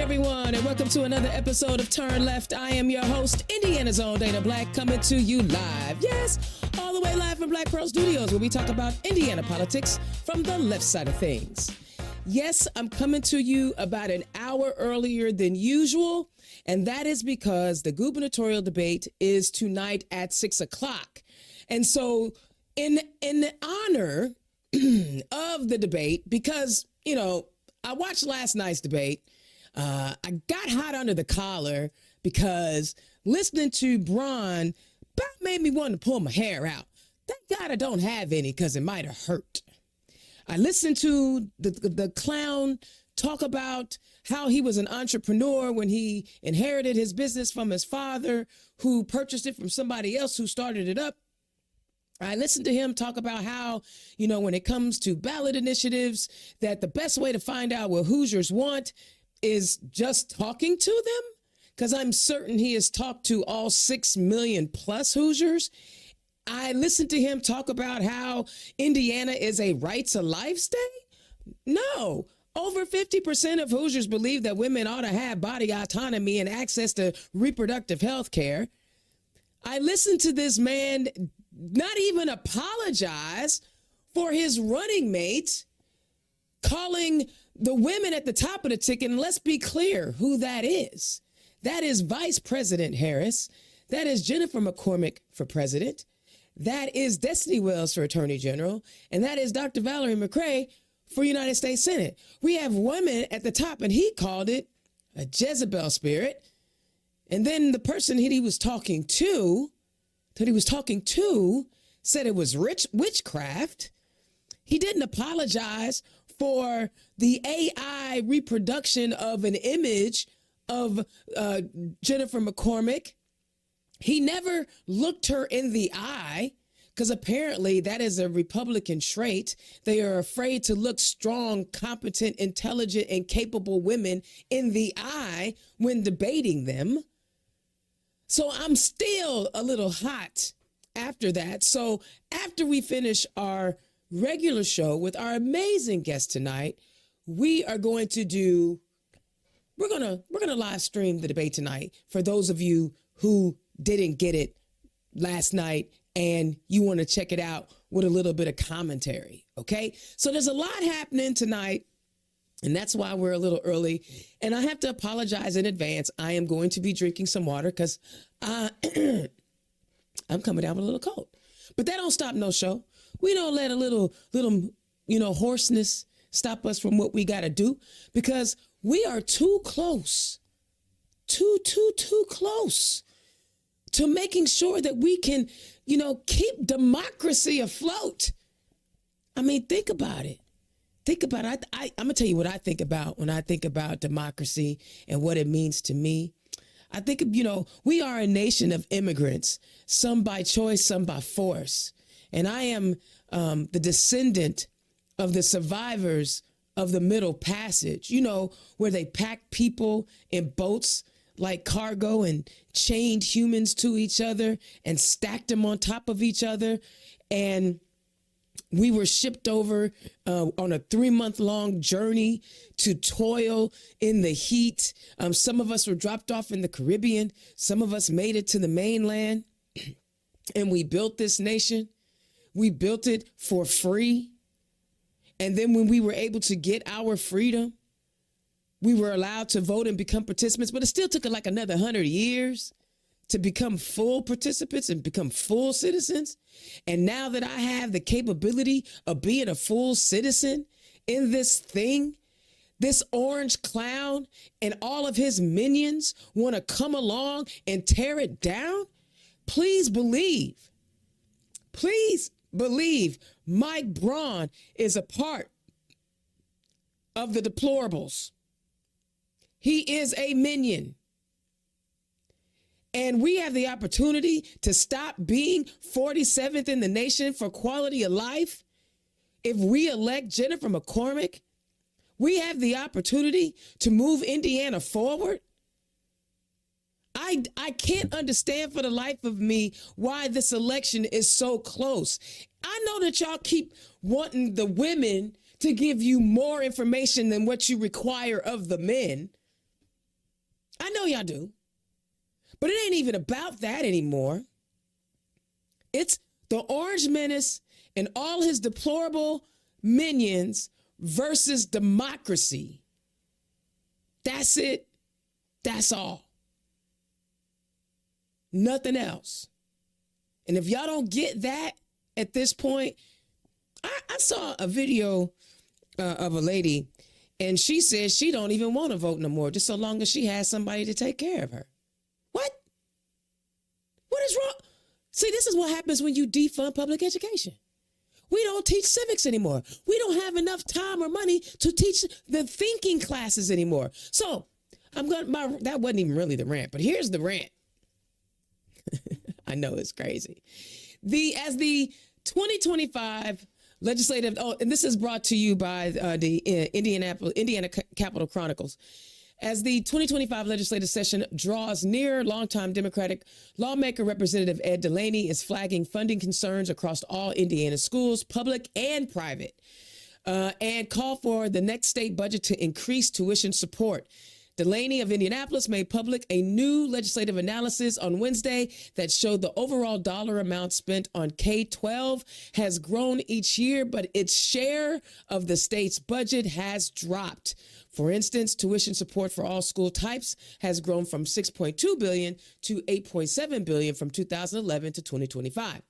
everyone, and welcome to another episode of Turn Left. I am your host, Indiana's own Dana Black, coming to you live. Yes, all the way live from Black Pearl Studios, where we talk about Indiana politics from the left side of things. Yes, I'm coming to you about an hour earlier than usual, and that is because the gubernatorial debate is tonight at 6 o'clock. And so in honor of the debate, because, you know, I watched last night's debate, I got hot under the collar because listening to Braun about made me want to pull my hair out. Thank God I don't have any because it might have hurt. I listened to the clown talk about how he was an entrepreneur when he inherited his business from his father, who purchased it from somebody else who started it up. I listened to him talk about how, you know, when it comes to ballot initiatives, that the best way to find out what Hoosiers want is just talking to them, because I'm certain he has talked to all 6 million plus Hoosiers. I listened to him talk about how Indiana is a right to life state. No, over 50% of Hoosiers believe that women ought to have body autonomy and access to reproductive health care. I listened to this man not even apologize for his running mates, calling the women at the top of the ticket. And let's be clear who that is. That is Vice President Harris. That is Jennifer McCormick for president. That is Destiny Wells for Attorney General. And that is Dr. Valerie McCray for United States Senate. We have women at the top, and he called it a Jezebel spirit. And then the person he was talking to, said it was witchcraft. He didn't apologize for the AI reproduction of an image of Jennifer McCormick. He never looked her in the eye, because apparently that is a Republican trait. They are afraid to look strong, competent, intelligent, and capable women in the eye when debating them. So I'm still a little hot after that. So after we finish our regular show with our amazing guest tonight, we're going to live stream the debate tonight for those of you who didn't get it last night and you want to check it out with a little bit of commentary. Okay, so there's a lot happening tonight, and that's why we're a little early. And I have to apologize in advance. I am going to be drinking some water because I'm coming down with a little cold. But that don't stop no show. We don't let a little, hoarseness stop us from what we got to do, because we are too close, too close to making sure that we can, keep democracy afloat. I mean, think about it. I'm going to tell you what I think about when I think about democracy and what it means to me. I think, we are a nation of immigrants, some by choice, some by force. And I am the descendant of the survivors of the Middle Passage, where they packed people in boats like cargo and chained humans to each other and stacked them on top of each other. And we were shipped over on a 3-month-long journey to toil in the heat. Some of us were dropped off in the Caribbean. Some of us made it to the mainland. And we built this nation. We built it for free. And then when we were able to get our freedom, we were allowed to vote and become participants. But it still took like another 100 years to become full participants and become full citizens. And now that I have the capability of being a full citizen in this thing, this orange clown and all of his minions want to come along and tear it down. Please believe Mike Braun is a part of the deplorables. He is a minion. And we have the opportunity to stop being 47th in the nation for quality of life. If we elect Jennifer McCormick, we have the opportunity to move Indiana forward. I can't understand for the life of me why this election is so close. I know that y'all keep wanting the women to give you more information than what you require of the men. I know y'all do. But it ain't even about that anymore. It's the Orange Menace and all his deplorable minions versus democracy. That's it. That's all. Nothing else. And if y'all don't get that at this point, I saw a video of a lady, and she says she don't even want to vote no more, just so long as she has somebody to take care of her. What? What is wrong? See, this is what happens when you defund public education. We don't teach civics anymore. We don't have enough time or money to teach the thinking classes anymore. So that wasn't even really the rant, but here's the rant. I know it's crazy. As the 2025 legislative, and this is brought to you by the Indiana Capitol Chronicles. As the 2025 legislative session draws near, longtime Democratic lawmaker Representative Ed Delaney is flagging funding concerns across all Indiana schools, public and private, and call for the next state budget to increase tuition support. Delaney of Indianapolis made public a new legislative analysis on Wednesday that showed the overall dollar amount spent on K-12 has grown each year, but its share of the state's budget has dropped. For instance, tuition support for all school types has grown from $6.2 billion to $8.7 billion from 2011 to 2025.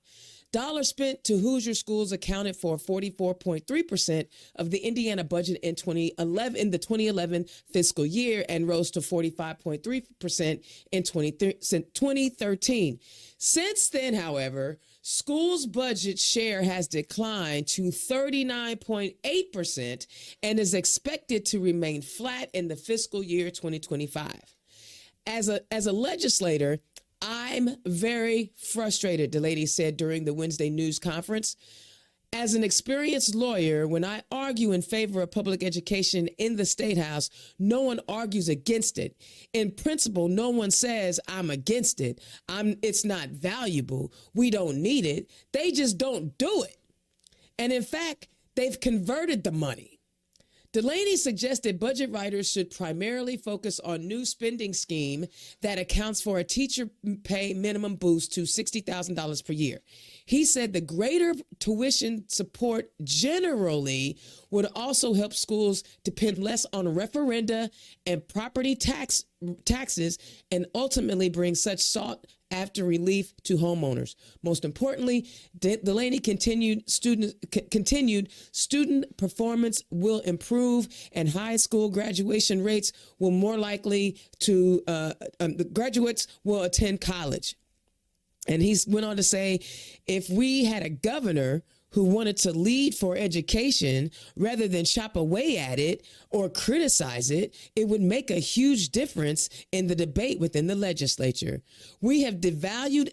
Dollars spent to Hoosier schools accounted for 44.3% of the Indiana budget in the 2011 fiscal year and rose to 45.3% in 2013. Since then, however, schools' budget share has declined to 39.8% and is expected to remain flat in the fiscal year 2025. As a legislator, I'm very frustrated, Delaney said during the Wednesday news conference. As an experienced lawyer, when I argue in favor of public education in the State House, no one argues against it. In principle, no one says I'm against it. It's not valuable. We don't need it. They just don't do it. And in fact, they've converted the money. Delaney suggested budget writers should primarily focus on new spending scheme that accounts for a teacher pay minimum boost to $60,000 per year. He said the greater tuition support generally would also help schools depend less on referenda and property taxes and ultimately bring such sought after relief to homeowners. Most importantly, Delaney continued student performance will improve and high school graduation rates will more likely to the graduates will attend college. And he went on to say, if we had a governor who wanted to lead for education rather than chop away at it or criticize it, it would make a huge difference in the debate within the legislature. We have devalued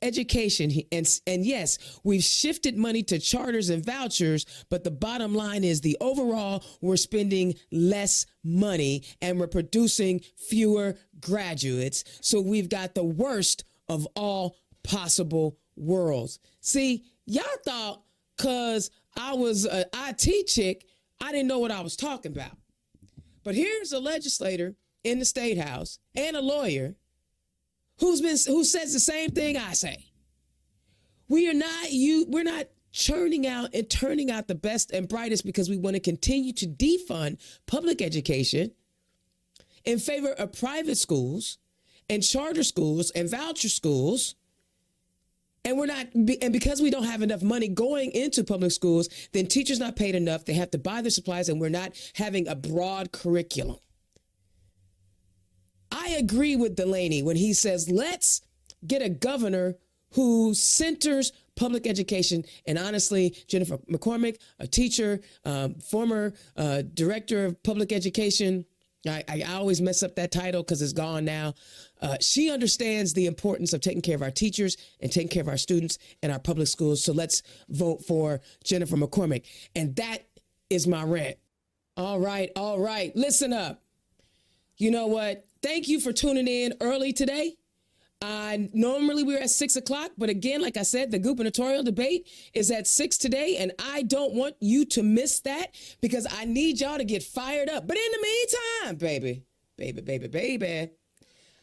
education, and yes, we've shifted money to charters and vouchers, but the bottom line is overall, we're spending less money and we're producing fewer graduates. So we've got the worst of all possible worlds. See, y'all thought because I was an IT chick, I didn't know what I was talking about. But here's a legislator in the State House and a lawyer who says the same thing I say. We're not churning out and turning out the best and brightest because we want to continue to defund public education in favor of private schools and charter schools and voucher schools. And because we don't have enough money going into public schools, then teachers not paid enough. They have to buy their supplies, and we're not having a broad curriculum. I agree with Delaney when he says, let's get a governor who centers public education. And honestly, Jennifer McCormick, a teacher, former director of public education, I always mess up that title because it's gone now. She understands the importance of taking care of our teachers and taking care of our students in our public schools. So let's vote for Jennifer McCormick. And that is my rant. All right. Listen up. You know what? Thank you for tuning in early today. Normally we're at 6:00, but again, like I said, the gubernatorial debate is at 6 today, and I don't want you to miss that because I need y'all to get fired up. But in the meantime, baby,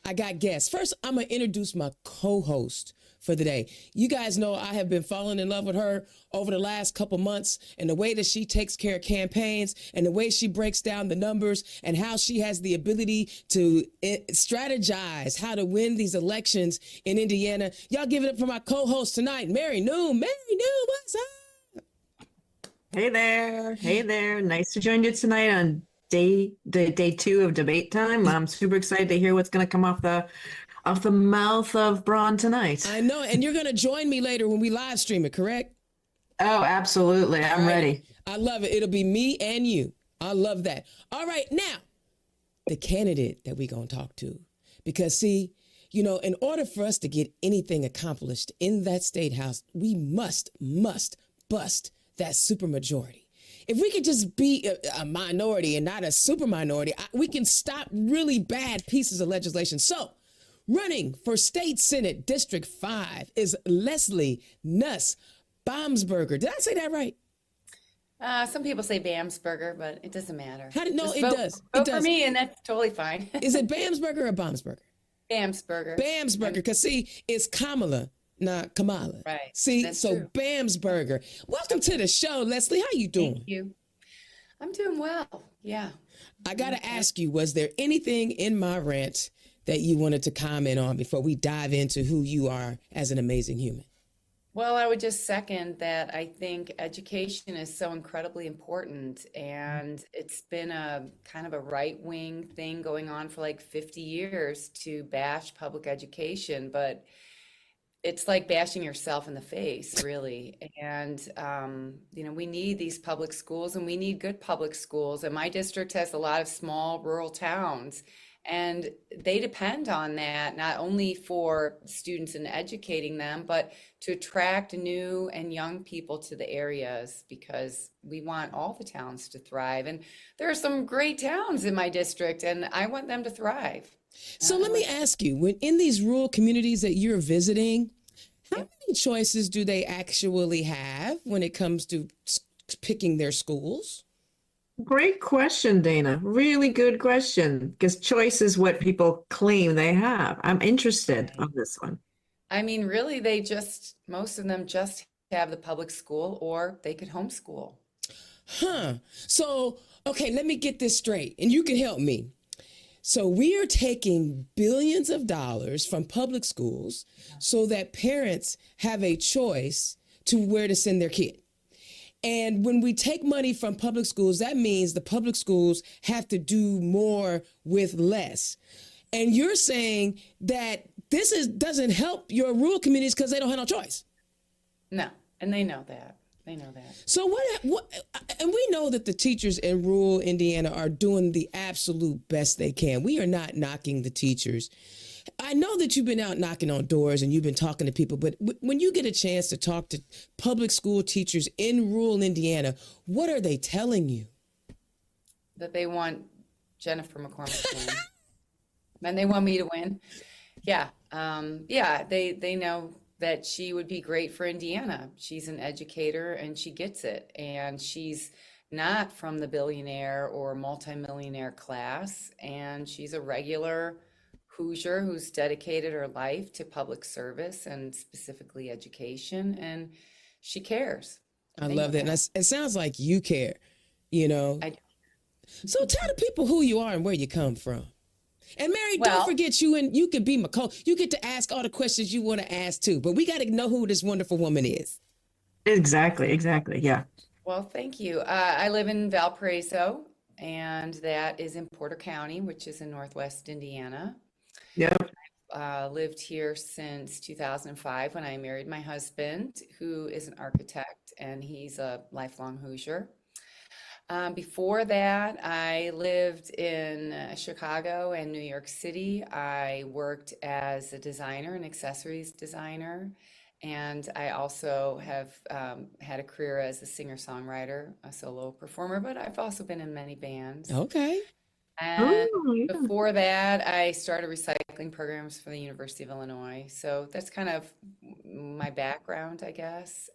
I got guests. First, I'm going to introduce my co-host for the day. You guys know I have been falling in love with her over the last couple months, and the way that she takes care of campaigns and the way she breaks down the numbers and how she has the ability to strategize how to win these elections in Indiana. Y'all give it up for my co-host tonight, Mary Noon. Mary Noon, what's up? Hey there. Hey there. Nice to join you tonight on day 2 of debate time. I'm super excited to hear what's going to come off the mouth of Braun tonight. I know, and you're going to join me later when we live stream it, correct? Oh, absolutely. I'm ready. I love it. It'll be me and you. I love that. All right, now, the candidate that we're going to talk to. Because, see, you know, in order for us to get anything accomplished in that state house, we must bust that supermajority. If we could just be a minority and not a super minority, we can stop really bad pieces of legislation. So, running for State Senate District 5 is Leslie Nuss Bamesberger. Did I say that right? Some people say Bamesberger, but it doesn't matter. It does. Vote for me, and that's totally fine. Is it Bamesberger or Bamesberger? Bamesberger. Bamesberger, because see, it's Kamala, not Kamala. Right. See, that's so true. Bamesberger. Welcome to the show, Leslie. How you doing? Thank you. I'm doing well. Yeah. I got to ask you, was there anything in my rant that you wanted to comment on before we dive into who you are as an amazing human? Well, I would just second that. I think education is so incredibly important, and it's been a kind of a right-wing thing going on for like 50 years to bash public education, but it's like bashing yourself in the face, really. And, you know, we need these public schools, and we need good public schools. And my district has a lot of small rural towns, and they depend on that, not only for students and educating them, but to attract new and young people to the areas, because we want all the towns to thrive. And there are some great towns in my district, and I want them to thrive. So let me ask you, when in these rural communities that you're visiting, how many choices do they actually have when it comes to picking their schools? Great question, Dana. Really good question, because choice is what people claim they have. I'm interested on this one. I mean, really, most of them just have the public school, or they could homeschool. So, okay, let me get this straight, and you can help me. So we are taking billions of dollars from public schools so that parents have a choice to where to send their kid. And when we take money from public schools, that means the public schools have to do more with less. And you're saying that doesn't help your rural communities because they don't have no choice. No, and they know that. They know that. So what, and we know that the teachers in rural Indiana are doing the absolute best they can. We are not knocking the teachers. I know that you've been out knocking on doors and you've been talking to people, but when you get a chance to talk to public school teachers in rural Indiana, what are they telling you? That they want Jennifer McCormick to win. And they want me to win. Yeah. They know that she would be great for Indiana. She's an educator and she gets it. And she's not from the billionaire or multimillionaire class. And she's a regular Hoosier who's dedicated her life to public service and specifically education. And she cares. I love that. And it sounds like you care, you know. I do. So tell the people who you are and where you come from. And Mary, don't forget you could be my coach. You get to ask all the questions you want to ask too, but we got to know who this wonderful woman is. Exactly. Yeah. Well, thank you. I live in Valparaiso, and that is in Porter County, which is in Northwest Indiana. Yep. Lived here since 2005 when I married my husband, who is an architect, and he's a lifelong Hoosier. Before that, I lived in Chicago and New York City. I worked as a designer, an accessories designer, and I also have had a career as a singer-songwriter, a solo performer, but I've also been in many bands. Okay. And before that, I started recycling programs for the University of Illinois. So that's kind of my background, I guess.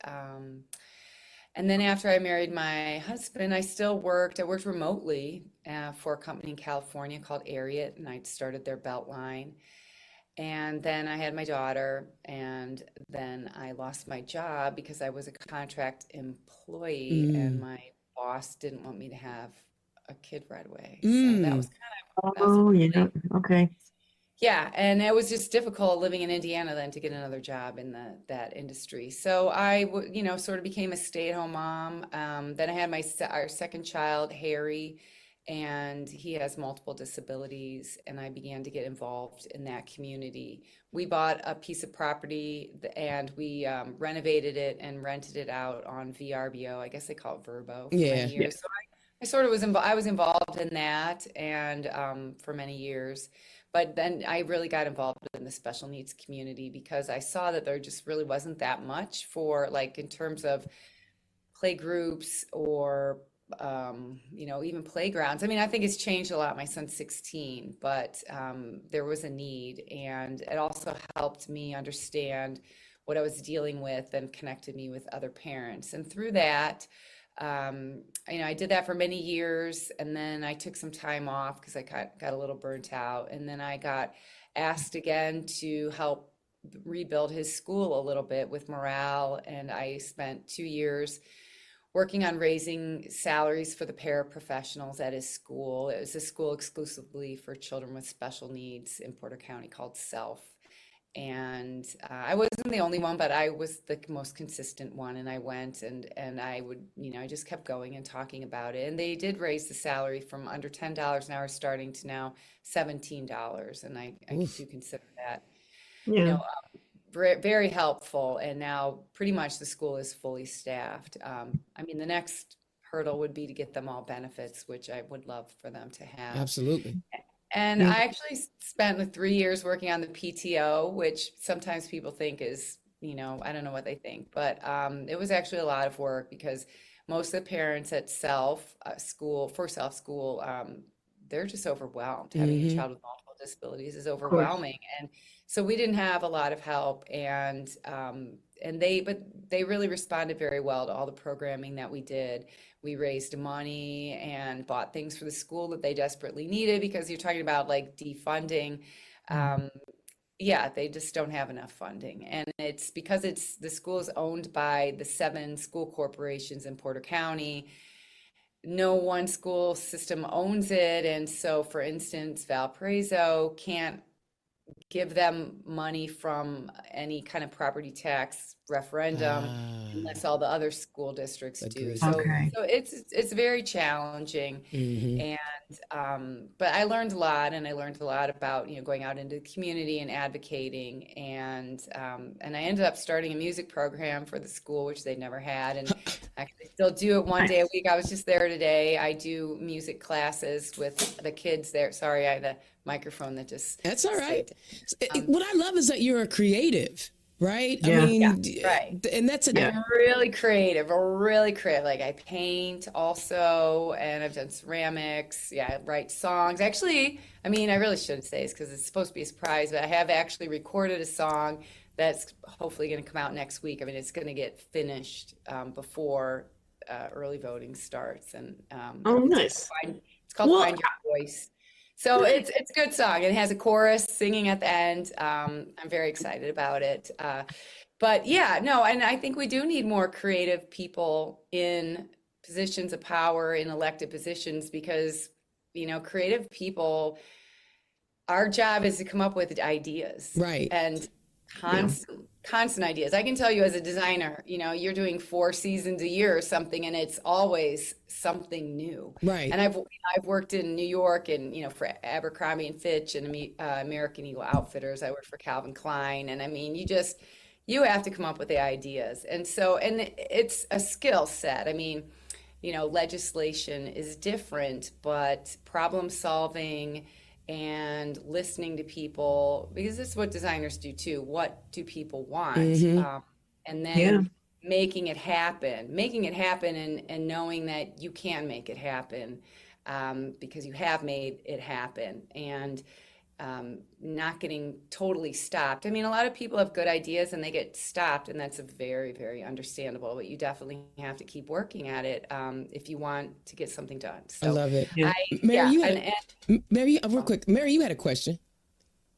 And then after I married my husband, I still worked. I worked remotely for a company in California called Ariat, and I started their belt line. And then I had my daughter, and then I lost my job because I was a contract employee, and Mm. my boss didn't want me to have a kid right away. So that was Mm. that was a Oh, yeah. really, Okay. yeah, and it was just difficult living in Indiana then to get another job in that industry. So sort of became a stay-at-home mom. Then I had our second child, Harry, and he has multiple disabilities, and I began to get involved in that community. We bought a piece of property and we renovated it and rented it out on VRBO. I guess they call it Verbo for many Yeah. Yeah. years. So I sort of was involved. I was involved in that and for many years. But then I really got involved in the special needs community because I saw that there just really wasn't that much for like in terms of play groups or even playgrounds. I mean, I think it's changed a lot. My son's 16, but there was a need, and it also helped me understand what I was dealing with and connected me with other parents. And through that, I did that for many years, and then I took some time off because I got a little burnt out, and then I got asked again to help rebuild his school a little bit with morale, and I spent 2 years working on raising salaries for the paraprofessionals at his school. It was a school exclusively for children with special needs in Porter County called SELF. And I wasn't the only one, but I was the most consistent one. And I went and I would, I just kept going and talking about it. And they did raise the salary from under $10 an hour starting to now $17. And I Oof. do consider that, Yeah. very helpful. And now pretty much the school is fully staffed. I mean, the next hurdle would be to get them all benefits, which I would love for them to have. Absolutely. And Yeah. I actually spent the 3 years working on the PTO, which sometimes people think is, I don't know what they think, but it was actually a lot of work because most of the parents at Self School, they're just overwhelmed. Having a Hmm. child with multiple disabilities is Of course. overwhelming, and so we didn't have a lot of help, but they really responded very well to all the programming that we did. We raised money and bought things for the school that they desperately needed because you're talking about like defunding. Um, yeah, they just don't have enough funding. And it's because the school is owned by the 7 school corporations in Porter County. No one school system owns it. And so, for instance, Valparaiso can't give them money from any kind of property tax referendum Ah, unless all the other school districts do. agreed. So Okay. so it's very challenging. Hmm. And but I learned a lot, and I learned a lot about going out into the community and advocating, and I ended up starting a music program for the school, which they never had, and I actually still do it one day a Nice. week. I was just there today. I do music classes with the kids there. Sorry, I had a microphone that just That's all right. stayed. Um, What I love is that you're a creative, right? I Yeah. yeah, mean, right. and that's a Yeah. I'm really creative, really creative. Like I paint also, and I've done ceramics. Yeah, I write songs. Actually, I mean, I really shouldn't say this because it's supposed to be a surprise, but I have actually recorded a song that's hopefully going to come out next week. I mean, it's going to get finished before early voting starts, and Oh, it's nice. it's called Well, Find Your Voice. So it's a good song. It has a chorus singing at the end. I'm very excited about it. But yeah, no, and I think we do need more creative people in positions of power, in elected positions, because, creative people, our job is to come up with ideas right. and yeah. constant ideas. I can tell you as a designer, you're doing 4 seasons a year or something, and it's always something new. Right. And I've worked in New York and, for Abercrombie and Fitch and American Eagle Outfitters. I worked for Calvin Klein. And I mean, you have to come up with the ideas. And it's a skill set. I mean, legislation is different, but problem solving and listening to people, because this is what designers do too. What do people want? Hmm. And Yeah. then making it happen, and knowing that you can make it happen because you have made it happen. And not getting totally stopped. I mean, a lot of people have good ideas and they get stopped, and that's a very, very understandable, but you definitely have to keep working at it if you want to get something done. I So love it. Yeah. Mary, you had and Mary, real quick. Mary, you had a question.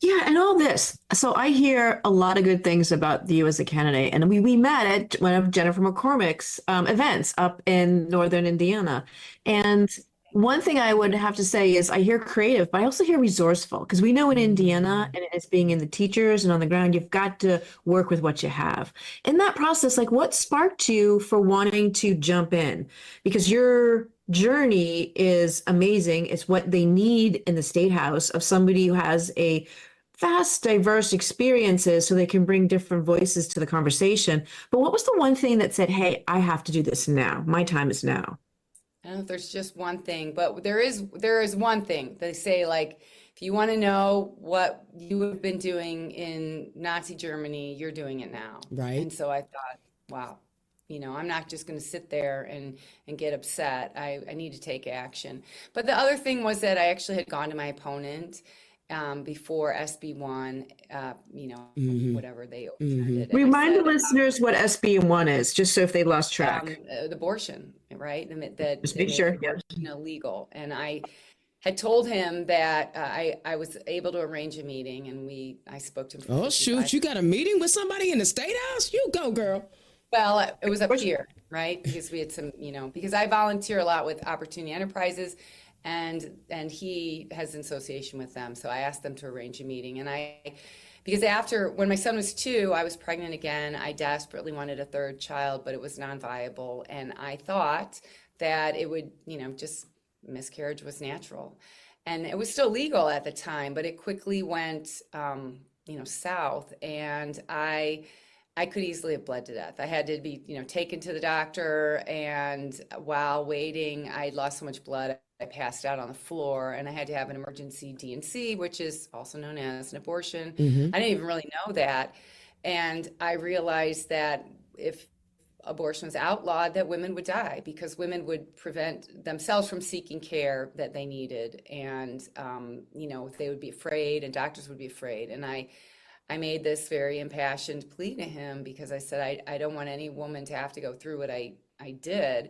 Yeah, and all this. So I hear a lot of good things about you as a candidate. And we met at one of Jennifer McCormick's events up in Northern Indiana. And one thing I would have to say is I hear creative, but I also hear resourceful, because we know in Indiana, and it's being in the teachers and on the ground, you've got to work with what you have. In that process, like what sparked you for wanting to jump in? Because your journey is amazing. It's what they need in the State House of somebody who has a vast, diverse experiences so they can bring different voices to the conversation. But what was the one thing that said, hey, I have to do this now? My time is now. I don't know if there's just one thing, but there is one thing. They say, like, if you want to know what you have been doing in Nazi Germany, you're doing it now. Right. And so I thought, wow, I'm not just going to sit there and get upset. I need to take action. But the other thing was that I actually had gone to my opponent before SB1, whatever they did. Remind the listeners what SB1 is, just so if they lost track. The abortion, right? That Just make sure. Yeah. Illegal. And I had told him that I was able to arrange a meeting, and I spoke to him. Oh, shoot. You got a meeting with somebody in the State House? You go, girl. Well, it was up here, right? Because we had some, because I volunteer a lot with Opportunity Enterprises, and he has an association with them. So I asked them to arrange a meeting. And because when my son was 2, I was pregnant again. I desperately wanted a third child, but it was non-viable. And I thought that it would, just miscarriage was natural. And it was still legal at the time, but it quickly went, south. And I could easily have bled to death. I had to be, taken to the doctor. And while waiting, I lost so much blood, I passed out on the floor, and I had to have an emergency D&C, which is also known as an abortion. I didn't even really know that. And I realized that if abortion was outlawed, that women would die, because women would prevent themselves from seeking care that they needed. And, they would be afraid, and doctors would be afraid. And I made this very impassioned plea to him, because I said, I don't want any woman to have to go through what I did.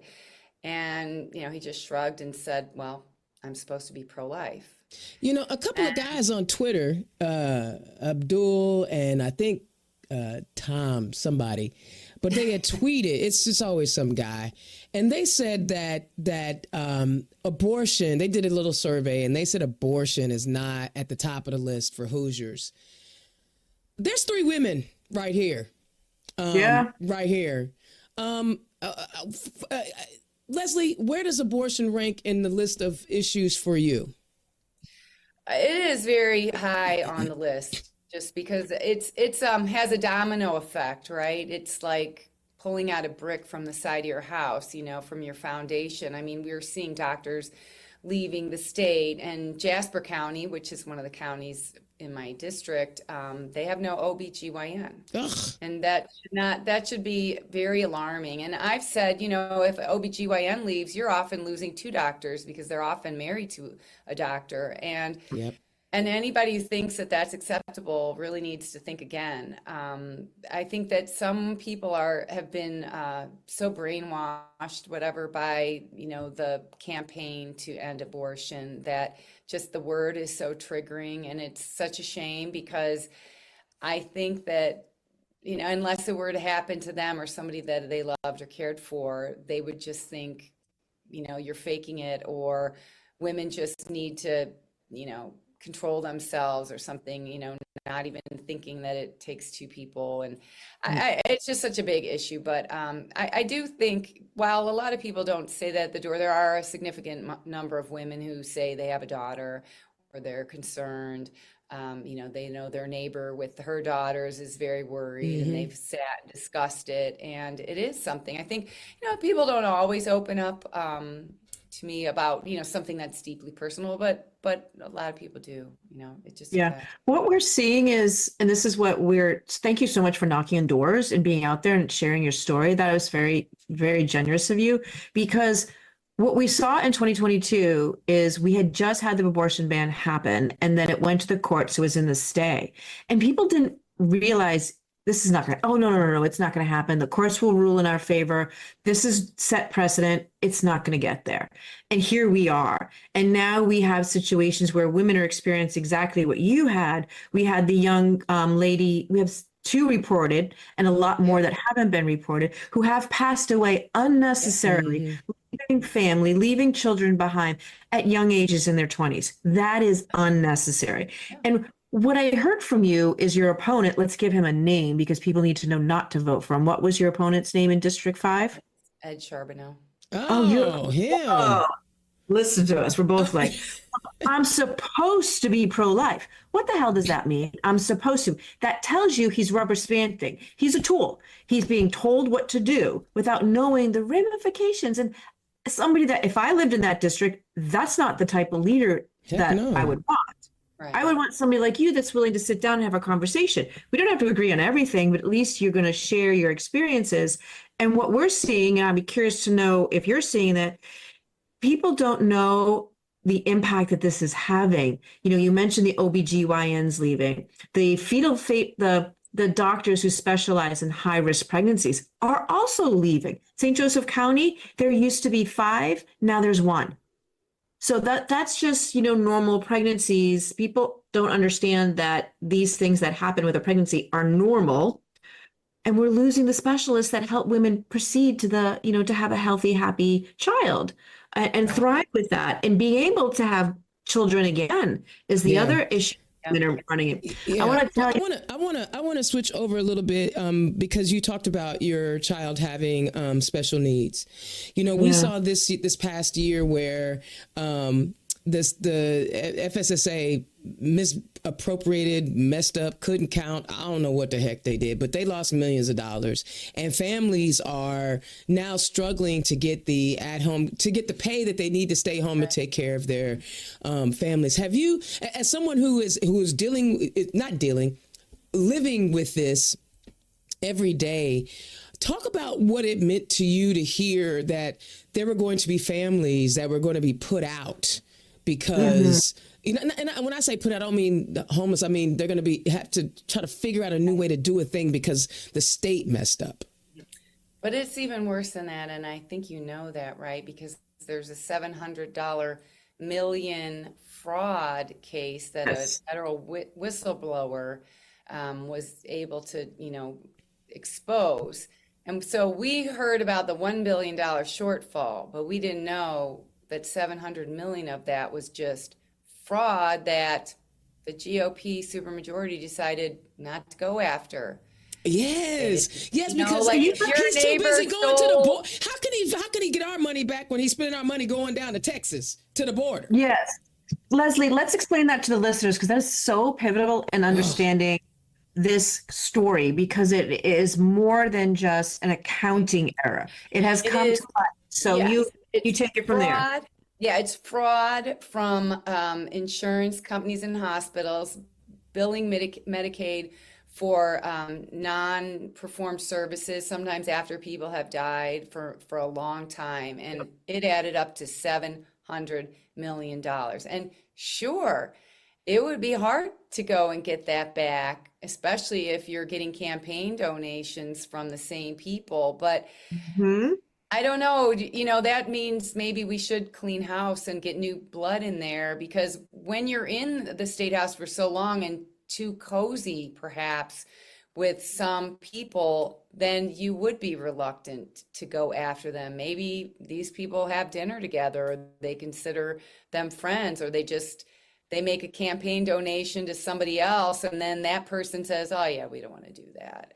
And, he just shrugged and said, well, I'm supposed to be pro-life. A couple of guys on Twitter, Abdul and I think Tom, somebody, but they had tweeted, it's just always some guy. And they said that abortion, they did a little survey, and they said abortion is not at the top of the list for Hoosiers. There's 3 women right here. Right here. Leslie, where does abortion rank in the list of issues for you? It is very high on the list, just because it's has a domino effect, right? It's like pulling out a brick from the side of your house, from your foundation. I mean, we're seeing doctors leaving the state, and Jasper County, which is one of the counties in my district, they have no OBGYN. Ugh. And that should be very alarming. And I've said, if OBGYN leaves, you're often losing 2 doctors, because they're often married to a doctor. And Yep. And anybody who thinks that that's acceptable really needs to think again. I think that some people have been so brainwashed, whatever, by the campaign to end abortion, that just the word is so triggering, and it's such a shame, because I think that unless it were to happen to them or somebody that they loved or cared for, they would just think you're faking it, or women just need to control themselves or something, not even thinking that it takes 2 people. And it's just such a big issue. But I do think, while a lot of people don't say that at the door, there are a significant number of women who say they have a daughter, or they're concerned. They know their neighbor with her daughters is very worried, and they've sat and discussed it. And it is something, I think, people don't always open up to me about something that's deeply personal, but a lot of people do. It just What we're seeing is, and this is what thank you so much for knocking on doors and being out there and sharing your story. That was very, very generous of you, because what we saw in 2022 is we had just had the abortion ban happen, and then it went to the courts. So it was in the stay. And people didn't realize this is not going to, oh, no, no, no, no, it's not going to happen. The courts will rule in our favor. This is set precedent. It's not going to get there. And here we are. And now we have situations where women are experiencing exactly what you had. We had the young lady, we have two reported and a lot more that haven't been reported who have passed away unnecessarily, leaving family, leaving children behind at young ages in their 20s. That is unnecessary. And what I heard from you is your opponent, let's give him a name because people need to know not to vote for him. What was your opponent's name in District 5? Ed Charbonneau. Oh, him. Oh, listen to us. We're both like, I'm supposed to be pro-life. What the hell does that mean? I'm supposed to. That tells you he's rubber stamping. He's a tool. He's being told what to do without knowing the ramifications. And somebody that, if I lived in that district, that's not the type of leader that I would want. Right. I would want somebody like you that's willing to sit down and have a conversation. We don't have to agree on everything, but at least you're going to share your experiences. And what we're seeing, and I'd be curious to know if you're seeing that, people don't know the impact that this is having. You know, you mentioned the OBGYNs leaving, the the doctors who specialize in high risk pregnancies are also leaving. St. Joseph County, there used to be 5, now there's 1. So that's just, you know, normal pregnancies. People don't understand that these things that happen with a pregnancy are normal. And we're losing the specialists that help women proceed to the, you know, to have a healthy, happy child and thrive with that. And being able to have children again is the other issue. That are running it. Yeah. I want to tell you. I want to switch over a little bit because you talked about your child having special needs. You know, we saw this past year where the FSSA misappropriated, messed up, couldn't count. I don't know what the heck they did, but they lost millions of dollars. And families are now struggling to get the pay that they need to stay home and take care of their families. Have you, as someone who is living with this every day, talk about what it meant to you to hear that there were going to be families that were going to be put out because, you know, and when I say put out, I don't mean homeless. I mean, they're going to have to try to figure out a new way to do a thing because the state messed up. But it's even worse than that. And I think you know that, right? Because there's a $700 million fraud case that a federal whistleblower was able to, you know, expose. And so we heard about the $1 billion shortfall, but we didn't know that 700 million of that was just fraud that the GOP supermajority decided not to go after. Yes, you know, because like he's your too neighbor busy going to the stole- border. How can he get our money back when he's spending our money going down to Texas to the border? Yes. Leslie, let's explain that to the listeners because that is so pivotal in understanding this story because it is more than just an accounting error. It has come to light. So yes, you take it from there. Yeah, it's fraud from insurance companies and hospitals, billing Medicaid for non-performed services, sometimes after people have died for a long time. And it added up to $700 million. And sure, it would be hard to go and get that back, especially if you're getting campaign donations from the same people. But I don't know, you know, that means maybe we should clean house and get new blood in there, because when you're in the state house for so long and too cozy, perhaps, with some people, then you would be reluctant to go after them. Maybe these people have dinner together, or they consider them friends, or they make a campaign donation to somebody else, and then that person says, oh yeah, we don't want to do that.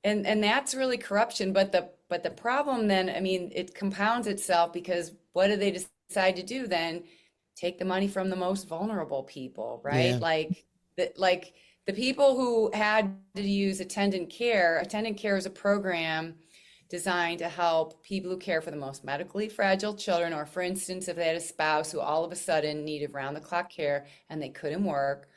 And that's really corruption. But the problem then, I mean, it compounds itself, because what do they decide to do then? Take the money from the most vulnerable people, right? Yeah. Like the people who had to use attendant care. Attendant care is a program designed to help people who care for the most medically fragile children, or for instance, if they had a spouse who all of a sudden needed round-the-clock care and they couldn't work,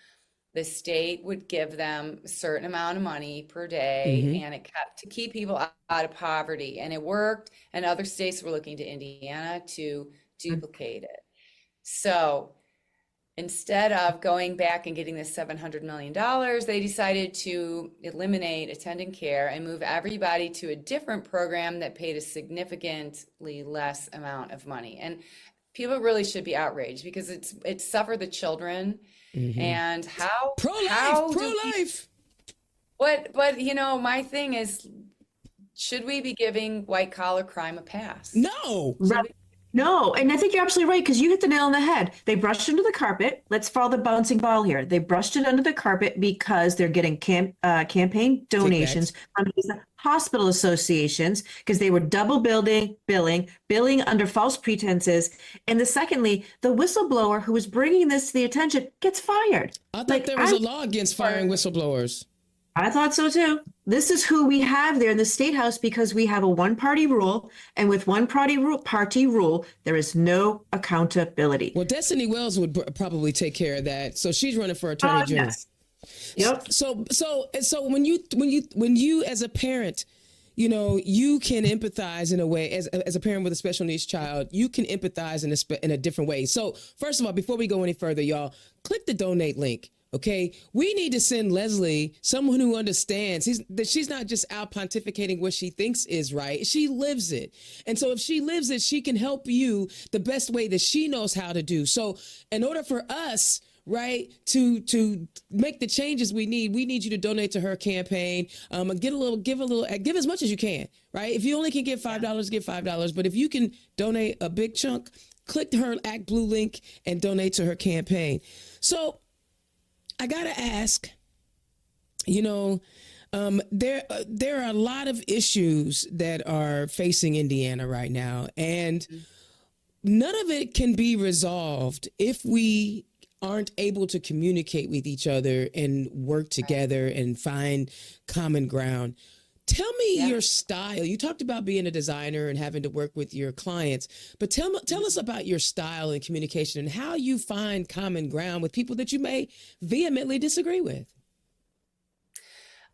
the state would give them a certain amount of money per day, and it kept to keep people out of poverty. And it worked. And other states were looking to Indiana to duplicate it. So instead of going back and getting this $700 million, they decided to eliminate attendant care and move everybody to a different program that paid a significantly less amount of money. And people really should be outraged because it suffered the children. And how pro-life. But you know, my thing is, should we be giving white collar crime a pass? No. No, and I think you're absolutely right because you hit the nail on the head. They brushed under the carpet. Let's follow the bouncing ball here. They brushed it under the carpet because they're getting campaign donations from these hospital associations because they were double billing under false pretenses. And secondly, the whistleblower who was bringing this to the attention gets fired. I thought there was a law against firing whistleblowers. I thought so too. This is who we have there in the state house because we have a one-party rule, and with one-party rule, there is no accountability. Well, Destiny Wells would probably take care of that. So she's running for attorney general. Yes. Yep. So when you as a parent, you know, you can empathize in a way as a parent with a special needs child, you can empathize in a different way. So first of all, before we go any further, y'all, click the donate link. Okay, we need to send Leslie someone who understands that she's not just out pontificating what she thinks is right. She lives it. And so if she lives it, she can help you the best way that she knows how to do. So in order for us, right, to make the changes we need you to donate to her campaign. Give as much as you can, right? If you only can give $5, give $5. But if you can donate a big chunk, click her ActBlue link and donate to her campaign. So I gotta ask, you know, there are a lot of issues that are facing Indiana right now, and none of it can be resolved if we aren't able to communicate with each other and work together and find common ground. Tell me your style. You talked about being a designer and having to work with your clients, but tell us about your style and communication and how you find common ground with people that you may vehemently disagree with.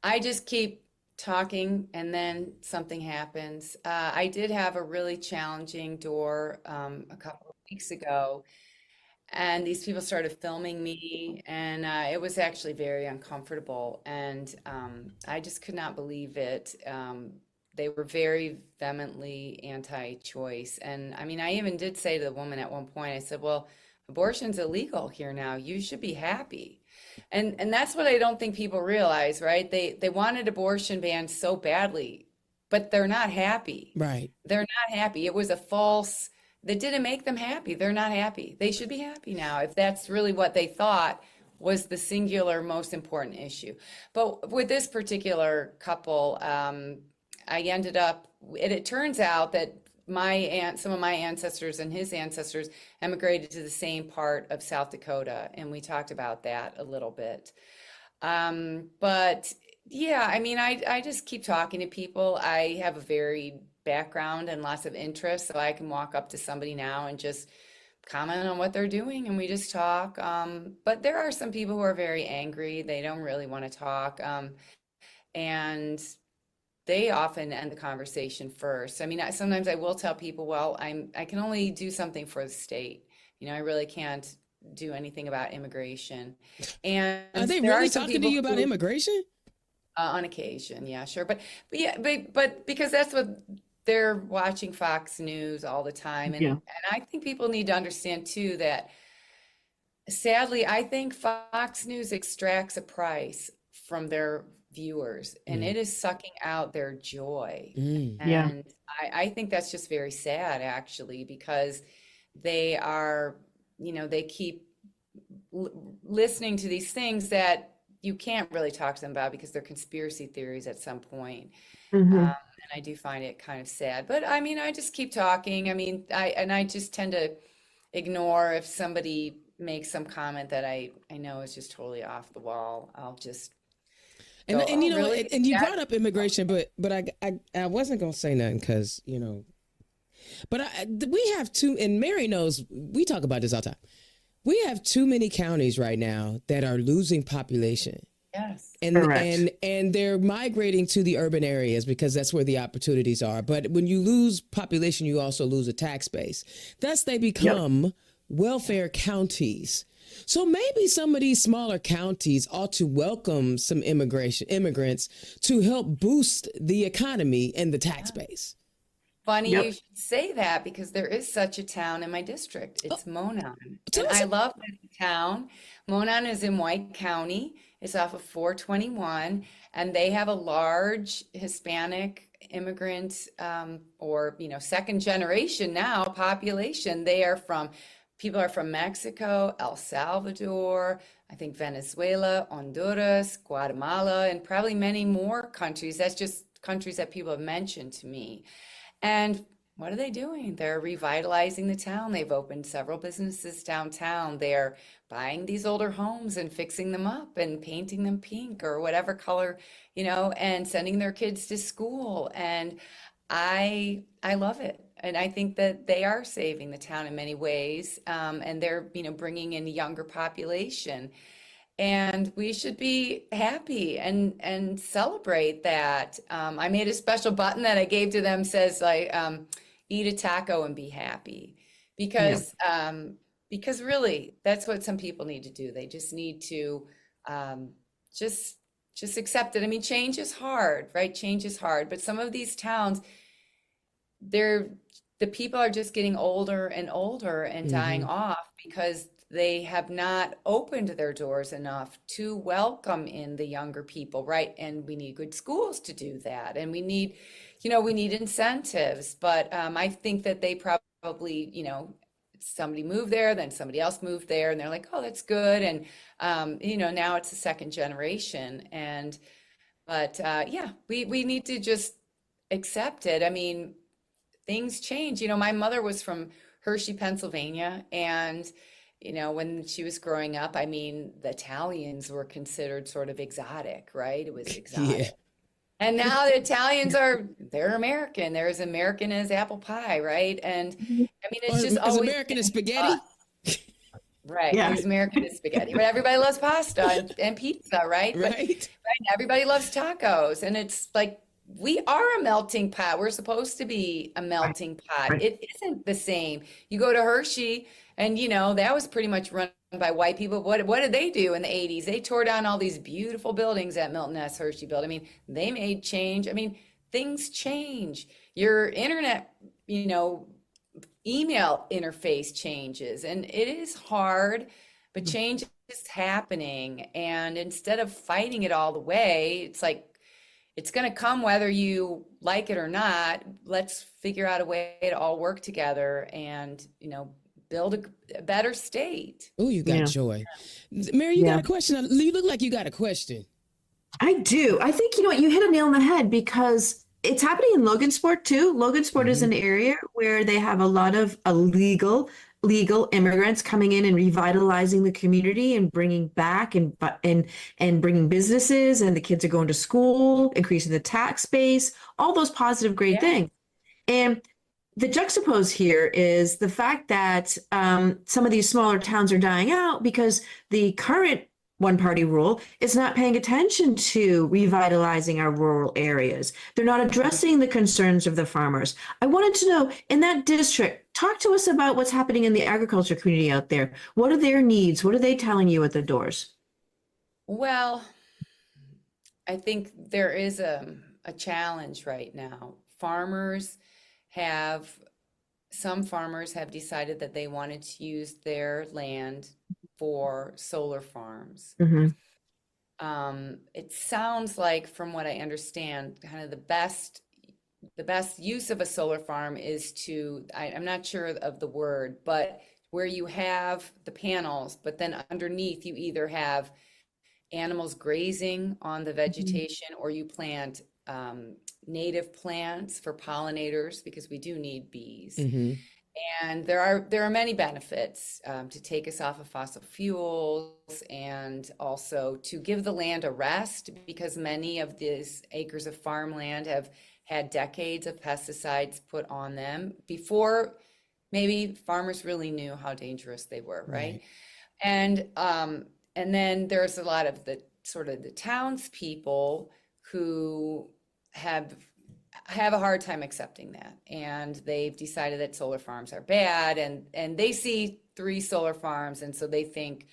I just keep talking and then something happens. I did have a really challenging door a couple of weeks ago, and these people started filming me, and it was actually very uncomfortable, and I just could not believe it. They were very vehemently anti-choice, and I mean, I even did say to the woman at one point, I said, well, abortion's illegal here now. You should be happy. And that's what I don't think people realize, right? They wanted abortion banned so badly, but they're not happy. Right. They're not happy. It was a false... That didn't make them happy. They're not happy. They should be happy now if that's really what they thought was the singular most important issue. But with this particular couple, I ended up, it turns out that some of my ancestors and his ancestors emigrated to the same part of South Dakota, and we talked about that a little bit. But yeah, I mean, I just keep talking to people. I have a very background and lots of interests, so I can walk up to somebody now and just comment on what they're doing, and we just talk. But there are some people who are very angry. They don't really want to talk, and they often end the conversation first. I mean, sometimes I will tell people, well, I can only do something for the state. You know, I really can't do anything about immigration. And are they really talking to you about immigration? On occasion, yeah, sure. But because that's what they're watching Fox News all the time. And I think people need to understand too that sadly, I think Fox News extracts a price from their viewers and it is sucking out their joy. And I think that's just very sad actually, because they are, you know, they keep listening to these things that you can't really talk to them about because they're conspiracy theories at some point. And I do find it kind of sad, but I mean, I just keep talking. I mean, I just tend to ignore if somebody makes some comment that I know is just totally off the wall. I'll just go, and you know, really? and you brought up immigration, but I wasn't gonna say nothing because you know, but we have two, and Mary knows we talk about this all the time. We have too many counties right now that are losing population. Yes. And Correct. and they're migrating to the urban areas because that's where the opportunities are. But when you lose population, you also lose a tax base. Thus, they Yep. become welfare counties. So maybe some of these smaller counties ought to welcome some immigrants to help boost the economy and the tax base. Funny you Yep. should say that because there is such a town in my district. It's Monon. Tell And us. I love this town. Monon is in White County. It's off of 421, and they have a large Hispanic immigrant or second generation now population. People are from Mexico, El Salvador, I think Venezuela, Honduras, Guatemala, and probably many more countries. That's just countries that people have mentioned to me. And what are they doing? They're revitalizing the town. They've opened several businesses downtown. They're buying these older homes and fixing them up and painting them pink or whatever color, and sending their kids to school. And I love it. And I think that they are saving the town in many ways. And they're, bringing in a younger population. And we should be happy and celebrate that. I made a special button that I gave to them says like eat a taco and be happy Yeah. because really that's what some people need to do. They just need to um, just accept it. I mean, change is hard, right? Change is hard, but some of these towns, the people are just getting older and older and dying Hmm. off because they have not opened their doors enough to welcome in the younger people, right? And we need good schools to do that. And we need incentives. But I think that they probably, somebody moved there, then somebody else moved there, and they're like, oh, that's good. And, now it's the second generation. But yeah, we need to just accept it. I mean, things change. My mother was from Hershey, Pennsylvania, and when she was growing up, I mean, the Italians were considered sort of exotic, right? It was Yeah. exotic. And now the Italians they're American. They're as American as apple pie, right? And I mean, Or it's just as always American as been spaghetti. us, right? Yeah. As American as spaghetti, but everybody loves pasta and pizza, right? But Right? everybody loves tacos, and it's like we are a melting pot. We're supposed to be a melting pot. Right. It isn't the same. You go to Hershey, and that was pretty much run by white people. What did they do in the 80s? They tore down all these beautiful buildings that Milton S. Hershey built. I mean, they made change. I mean, things change. Your internet, email interface changes, and it is hard, but change is happening. And instead of fighting it all the way, it's like it's going to come whether you like it or not. Let's figure out a way to all work together and, build a better state. Oh, you got Yeah. joy. Mary, you Yeah. got a question? You look like you got a question. I do. I think you hit a nail on the head because it's happening in Logansport too. Logansport is Hmm. an area where they have a lot of legal immigrants coming in and revitalizing the community and bringing back and bringing businesses, and the kids are going to school, increasing the tax base, all those positive great Yeah. things. And the juxtapose here is the fact that some of these smaller towns are dying out because the current one party rule is not paying attention to revitalizing our rural areas. They're not addressing the concerns of the farmers. I wanted to know, in that district, talk to us about what's happening in the agriculture community out there. What are their needs? What are they telling you at the doors? Well, I think there is a challenge right now. Some farmers have decided that they wanted to use their land for solar farms. Mm-hmm. It sounds like, from what I understand, kind of the best use of a solar farm is I'm not sure of the word, but where you have the panels, but then underneath you either have animals grazing on the vegetation, or you plant native plants for pollinators, because we do need bees. Hmm. And there are many benefits to take us off of fossil fuels, and also to give the land a rest, because many of these acres of farmland have had decades of pesticides put on them. Before maybe farmers really knew how dangerous they were, right? Right. And then there's a lot of the sort of the townspeople who have have a hard time accepting that, and they've decided that solar farms are bad, and they see 3 solar farms, and so they think